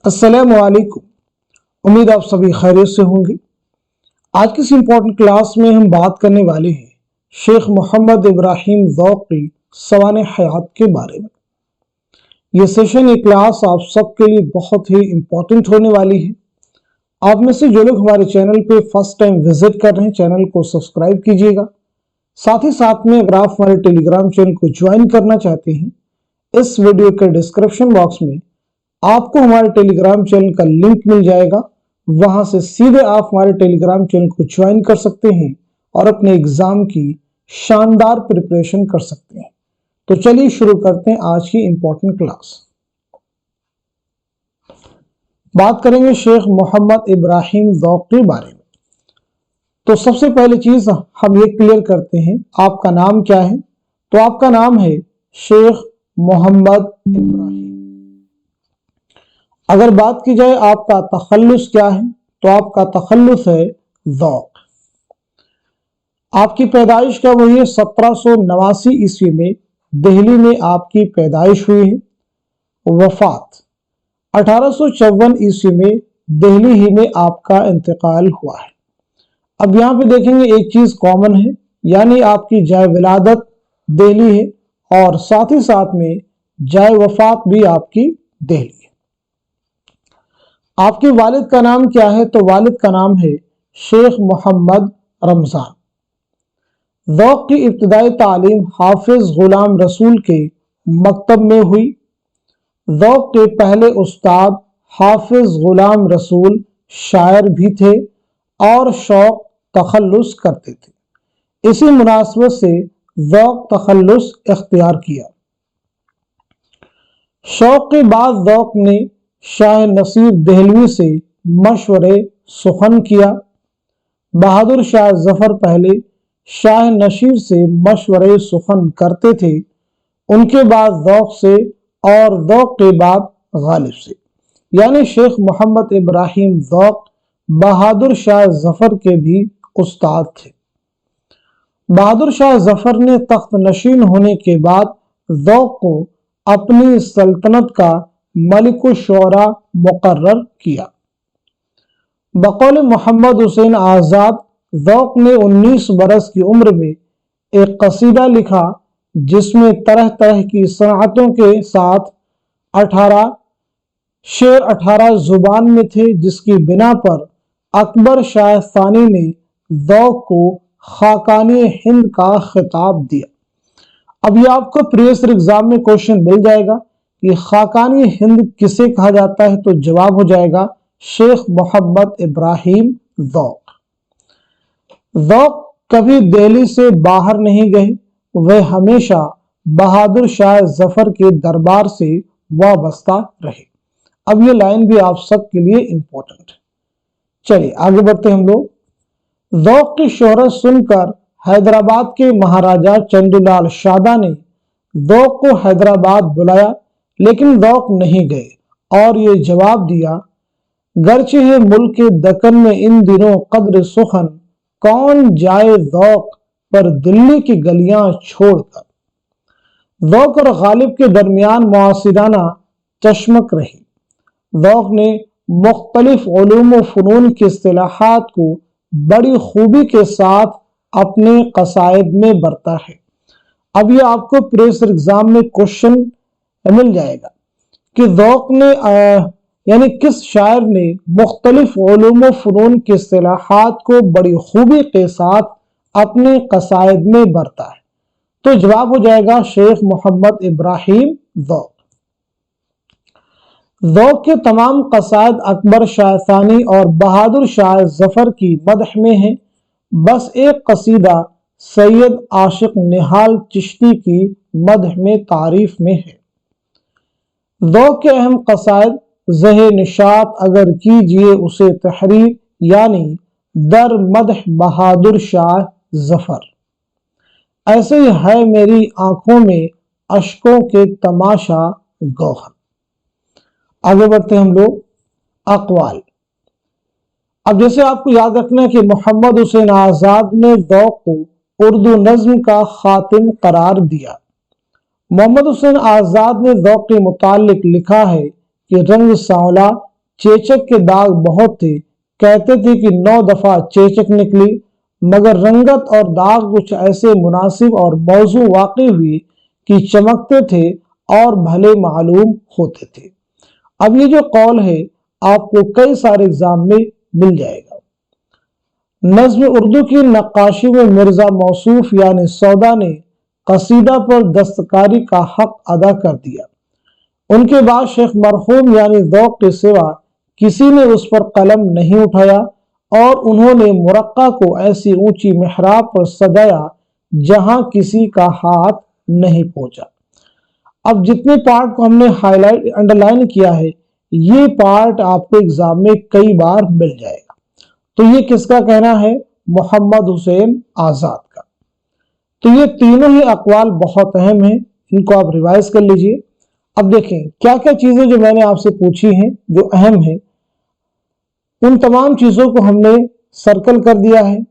अस्सलामु अलैकुम। उम्मीद आप सभी खैरियत से होंगे। आज की इस इम्पोर्टेंट क्लास में हम बात करने वाले हैं शेख मोहम्मद इब्राहिम ज़ौक़ की सवाने हयात के बारे में। ये सेशन, ये क्लास आप सबके लिए बहुत ही इम्पोर्टेंट होने वाली है। आप में से जो लोग हमारे चैनल पे फर्स्ट टाइम विजिट कर रहे हैं, चैनल को सब्सक्राइब कीजिएगा। साथ ही साथ में अगर आप हमारे टेलीग्राम चैनल को ज्वाइन करना चाहते हैं, इस वीडियो के डिस्क्रिप्शन बॉक्स में आपको हमारे टेलीग्राम चैनल का लिंक मिल जाएगा। वहां से सीधे आप हमारे टेलीग्राम चैनल को ज्वाइन कर सकते हैं और अपने एग्जाम की शानदार प्रिपरेशन कर सकते हैं। तो चलिए शुरू करते हैं आज की इंपॉर्टेंट क्लास। बात करेंगे शेख मोहम्मद इब्राहिम ज़ौक़ के बारे में। तो सबसे पहली चीज हम ये क्लियर करते हैं, आपका नाम क्या है? तो आपका नाम है शेख मोहम्मद इब्राहिम। अगर बात की जाए आपका तखल्लुस क्या है, तो आपका तखल्लुस है ज़ौक़। आपकी पैदाइश कब हुई है? 1789 ईस्वी में दिल्ली में आपकी पैदाइश हुई है। वफात 1854 ईस्वी में दिल्ली ही में आपका इंतकाल हुआ है। अब यहाँ पे देखेंगे एक चीज कॉमन है, यानी आपकी जाए विलादत दिल्ली है और साथ ही साथ में जाए वफात भी आपकी दिल्ली है। आपके वालिद का नाम क्या है? तो वालिद का नाम है शेख मोहम्मद रमजान। ज़ौक़ की इब्तिदाई तालीम हाफिज गुलाम रसूल के मकतब में हुई। ज़ौक़ के पहले उस्ताद हाफिज गुलाम रसूल शायर भी थे और शौक़ तखल्लुस करते थे। इसी मुनासबत से ज़ौक़ तखल्लुस इख्तियार किया। शौक़ के बाद ज़ौक़ ने शाह नसीर देहलवी से मशवरे सुखन किया। बहादुर शाह जफर पहले शाह नशीर से मशवरे सुखन करते थे, उनके बाद ज़ौक़ से और ज़ौक़ के बाद गालिब से। यानी शेख मोहम्मद इब्राहिम ज़ौक़ बहादुर शाह जफर के भी उस्ताद थे। बहादुर शाह जफर ने तख्त नशीन होने के बाद ज़ौक़ को अपनी सल्तनत का मलिक-उश-शुअरा मुकर्रर किया। बकौल मोहम्मद हुसैन आज़ाद, ज़ौक़ ने 19 बरस की उम्र में एक कसीदा लिखा जिसमें तरह तरह की सनातों के साथ 18 शेर 18 जुबान में थे, जिसकी बिना पर अकबर शाह सानी ने ज़ौक़ को खाकानी हिंद का खिताब दिया। अब ये आपको प्रीवियस एग्जाम में क्वेश्चन मिल जाएगा कि खाकानी हिंद किसे कहा जाता है, तो जवाब हो जाएगा शेख मोहम्मद इब्राहिम ज़ौक़। ज़ौक़ कभी दिल्ली से बाहर नहीं गए, वह हमेशा बहादुर शाह जफर के दरबार से वाबस्ता रहे। अब ये लाइन भी आप सबके लिए इंपॉर्टेंट है। चलिए आगे बढ़ते हम लोग। ज़ौक़ की शोहरत सुनकर हैदराबाद के महाराजा चंदूलाल शादा ने ज़ौक़ को हैदराबाद बुलाया, लेकिन ज़ौक़ नहीं गए और ये जवाब दिया, गर्चे है मुल्क दक्कन में इन दिनों कद्र सुखन, कौन जाए ज़ौक़ पर दिल्ली की गलियां छोड़कर। ज़ौक़ और गालिब के दरमियान मुआसिराना चश्मक रही। ज़ौक़ ने मुख्तलिफ उलूम व फ़नून की इस्तिलाहात को बड़ी खूबी के साथ अपने कसायद में बरता है। अब ये आपको प्रीवियस एग्जाम में क्वेश्चन मिल जाएगा कि ज़ौक़ ने यानी किस शायर ने मुख्तलिफ उलूम व फ़नून की इस्तिलाहात को बड़ी खूबी के साथ अपने कसायद में बरता है, तो जवाब हो जाएगा शेख मोहम्मद इब्राहिम ज़ौक़। ज़ौक़ के तमाम कसायद अकबर शाह सानी और बहादुर शाह जफर की मदह में है। बस एक कसीदा सैयद आशिक निहाल चिश्ती की मदह में तारीफ में है। ज़ौक़ के अहम कसायद ज़हे निशात अगर कीजिए उसे तहरीर, यानी दर मदह बहादुर शाह जफर, ऐसे ही है मेरी आंखों में अश्कों के तमाशा गौहर। आगे बढ़ते हम लोग अक़वाल। अब जैसे आपको याद रखना है कि मोहम्मद हुसैन आज़ाद ने ज़ौक़ को उर्दू नज़्म का खातिम करार दिया। मोहम्मद हुसैन आज़ाद ने ज़ौक़ के मुतालिक लिखा है कि रंग सांवला चेचक के दाग बहुत थे, कहते थे कि 9 दफा चेचक निकली, मगर रंगत और दाग कुछ ऐसे मुनासिब और मौजू वाक़ई हुए कि चमकते थे और भले मालूम होते थे। अब ये जो कौल है आपको कई सारे एग्जाम में मिल जाएगा। नज़्म उर्दू की नक्काशी में मिर्जा मौसूफ यानी सौदा ने कसीदा पर दस्तकारी का हक अदा कर दिया। उनके बाद शेख मरहूम यानी ज़ौक़ के सिवा किसी ने उस पर कलम नहीं उठाया और उन्होंने मुरक्का को ऐसी ऊंची मेहराब पर सजाया जहां किसी का हाथ नहीं पहुंचा। अब जितने पार्ट को हमने हाईलाइट अंडरलाइन किया है, ये पार्ट आपको एग्जाम में कई बार मिल जाएगा। तो ये किसका कहना है? मोहम्मद हुसैन आजाद का। तो ये तीनों ही अकवाल बहुत अहम हैं, इनको आप रिवाइज कर लीजिए। अब देखें क्या क्या चीजें जो मैंने आपसे पूछी हैं जो अहम है, उन तमाम चीजों को हमने सर्कल कर दिया है,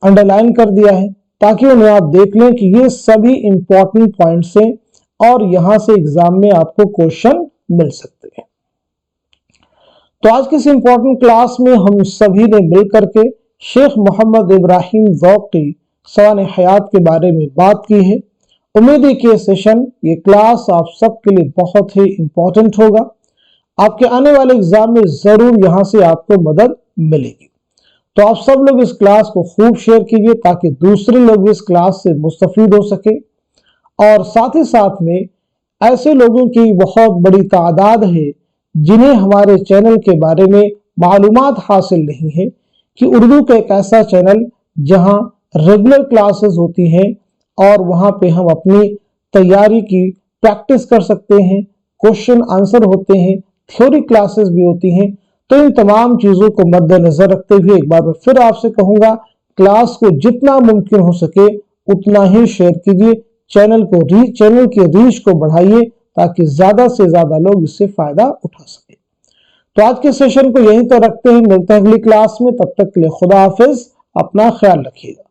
अंडरलाइन कर दिया है, ताकि उन्हें आप देख लें कि ये सभी इंपॉर्टेंट पॉइंट्स हैं और यहां से एग्जाम में आपको क्वेश्चन मिल सकते हैं। तो आज की इस इंपॉर्टेंट क्लास में हम सभी ने मिलकर के शेख मोहम्मद इब्राहिम ज़ौक़ की सवाने हयात के बारे में बात की है। उम्मीद है कि ये सेशन, ये क्लास आप सबके लिए बहुत ही इंपॉर्टेंट होगा। आपके आने वाले एग्जाम में जरूर यहां से आपको मदद मिलेगी। तो आप सब लोग इस क्लास को खूब शेयर कीजिए ताकि दूसरे लोग भी इस क्लास से मुस्तफीद हो सके। और साथ ही साथ में ऐसे लोगों की बहुत बड़ी तादाद है जिन्हें हमारे चैनल के बारे में मालूमात हासिल नहीं है कि उर्दू का एक ऐसा चैनल जहां रेगुलर क्लासेस होती हैं और वहां पे हम अपनी तैयारी की प्रैक्टिस कर सकते हैं, क्वेश्चन आंसर होते हैं, थ्योरी क्लासेस भी होती हैं। तो इन तमाम चीजों को मद्देनजर रखते हुए एक बार मैं फिर आपसे कहूंगा, क्लास को जितना मुमकिन हो सके उतना ही शेयर कीजिए, चैनल की रीच को बढ़ाइए ताकि ज्यादा से ज्यादा लोग इससे फायदा उठा सके। तो आज के सेशन को यहीं तक रखते हैं, मिलते हैं अगली क्लास में। तब तक के लिए खुदा हाफिज, अपना ख्याल रखिएगा।